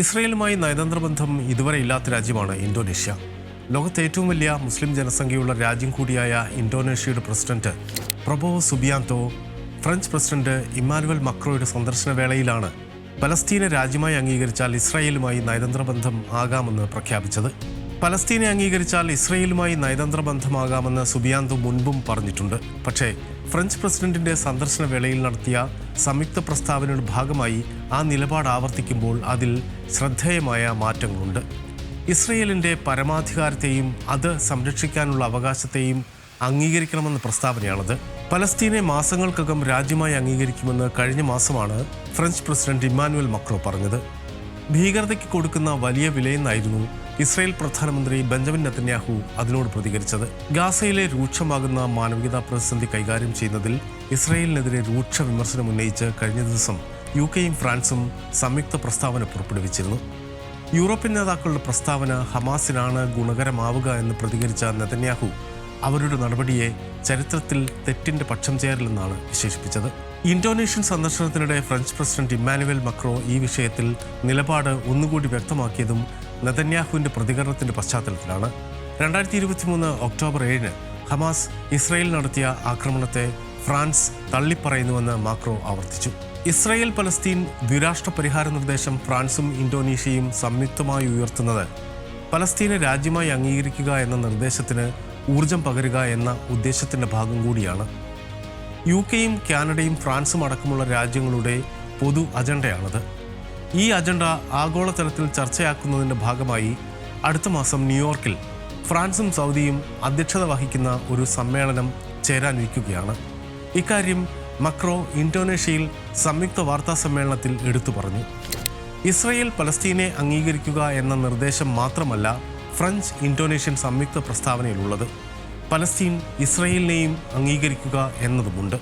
ഇസ്രയേലുമായി നയതന്ത്ര ബന്ധം ഇതുവരെ ഇല്ലാത്ത രാജ്യമാണ് ഇന്തോനേഷ്യ. ലോകത്തെ ഏറ്റവും വലിയ മുസ്ലിം ജനസംഖ്യയുള്ള രാജ്യം കൂടിയായ ഇന്തോനേഷ്യയുടെ president Prabowo Subianto French president Emmanuel മക്രോയുടെ സന്ദർശന വേളയിലാണ് പലസ്തീനെ രാജ്യമായി അംഗീകരിച്ചാൽ ഇസ്രായേലുമായി നയതന്ത്ര ബന്ധം ആകാമെന്ന് പ്രഖ്യാപിച്ചത്. പലസ്തീനെ അംഗീകരിച്ചാൽ ഇസ്രയേലുമായി നയതന്ത്ര ബന്ധമാകാമെന്ന് സുബിയാന്റോ മുൻപും പറഞ്ഞിട്ടുണ്ട്. പക്ഷേ ഫ്രഞ്ച് പ്രസിഡന്റിന്റെ സന്ദർശന വേളയിൽ നടത്തിയ സംയുക്ത പ്രസ്താവനയുടെ ഭാഗമായി ആ നിലപാട് ആവർത്തിക്കുമ്പോൾ അതിൽ ശ്രദ്ധേയമായ മാറ്റങ്ങളുണ്ട്. ഇസ്രയേലിന്റെ പരമാധികാരത്തെയും അത് സംരക്ഷിക്കാനുള്ള അവകാശത്തെയും അംഗീകരിക്കണമെന്ന പ്രസ്താവനയാണത്. പലസ്തീനെ മാസങ്ങൾക്കകം രാജ്യമായി അംഗീകരിക്കുമെന്ന് കഴിഞ്ഞ മാസമാണ് ഫ്രഞ്ച് പ്രസിഡന്റ് ഇമ്മാനുവൽ മക്രോ പറഞ്ഞത്. ഭീകരതയ്ക്ക് കൊടുക്കുന്ന വലിയ വിലയെന്നായിരുന്നു ഇസ്രായേൽ പ്രധാനമന്ത്രി ബെഞ്ചമിൻ നെതന്യാഹു അതിനോട് പ്രതികരിച്ചത്. ഗാസയിലെ രൂക്ഷമാകുന്ന മാനവികതാ പ്രതിസന്ധി കൈകാര്യം ചെയ്യുന്നതിൽ ഇസ്രായേലിനെതിരെ രൂക്ഷ വിമർശനം ഉന്നയിച്ച് കഴിഞ്ഞ ദിവസം യുകെയും ഫ്രാൻസും സംയുക്ത പ്രസ്താവന പുറപ്പെടുവിച്ചിരുന്നു. യൂറോപ്യൻ നേതാക്കളുടെ പ്രസ്താവന ഹമാസിനാണ് ഗുണകരമാവുക എന്ന് പ്രതികരിച്ച നെതന്യാഹു അവരുടെ നടപടിയെ ചരിത്രത്തിൽ തെറ്റിന്റെ പക്ഷം ചേരലെന്നാണ് വിശേഷിപ്പിച്ചത്. ഇന്തോനേഷ്യൻ സന്ദർശനത്തിനിടെ ഫ്രഞ്ച് പ്രസിഡന്റ് ഇമ്മാനുവൽ മക്രോ ഈ വിഷയത്തിൽ നിലപാട് ഒന്നുകൂടി വ്യക്തമാക്കിയതും നെതന്യാഹുവിന്റെ പ്രതികരണത്തിന്റെ പശ്ചാത്തലത്തിലാണ്. 2023 ഒക്ടോബർ 7 ഹമാസ് ഇസ്രായേൽ നടത്തിയ ആക്രമണത്തെ ഫ്രാൻസ് തള്ളിപ്പറയുന്നുവെന്ന് മാക്രോ ആവർത്തിച്ചു. ഇസ്രായേൽ പലസ്തീൻ ദ്വിരാഷ്ട്ര പരിഹാര നിർദ്ദേശം ഫ്രാൻസും ഇന്തോനേഷ്യയും സംയുക്തമായി ഉയർത്തുന്നത് പലസ്തീനെ രാജ്യമായി അംഗീകരിക്കുക എന്ന നിർദ്ദേശത്തിന് ഊർജം പകരുക എന്ന ഉദ്ദേശത്തിന്റെ ഭാഗം കൂടിയാണ്. യുകെയും കാനഡയും ഫ്രാൻസും അടക്കമുള്ള രാജ്യങ്ങളുടെ പൊതു അജണ്ടയാണത്. ഈ അജണ്ട ആഗോളതലത്തിൽ ചർച്ചയാക്കുന്നതിൻ്റെ ഭാഗമായി അടുത്ത മാസം ന്യൂയോർക്കിൽ ഫ്രാൻസും സൗദിയും അധ്യക്ഷത വഹിക്കുന്ന ഒരു സമ്മേളനം ചേരാനിരിക്കുകയാണ്. ഇക്കാര്യം മക്രോ ഇന്തോനേഷ്യയിൽ സംയുക്ത വാർത്താ സമ്മേളനത്തിൽ എടുത്തു പറഞ്ഞു. ഇസ്രായേൽ പലസ്തീനെ അംഗീകരിക്കുക എന്ന നിർദ്ദേശം മാത്രമല്ല ഫ്രഞ്ച് ഇന്തോനേഷ്യൻ സംയുക്ത പ്രസ്താവനയിലുള്ളത്. പലസ്തീൻ ഇസ്രായേലിനെയും അംഗീകരിക്കുക എന്നതുമുണ്ട്.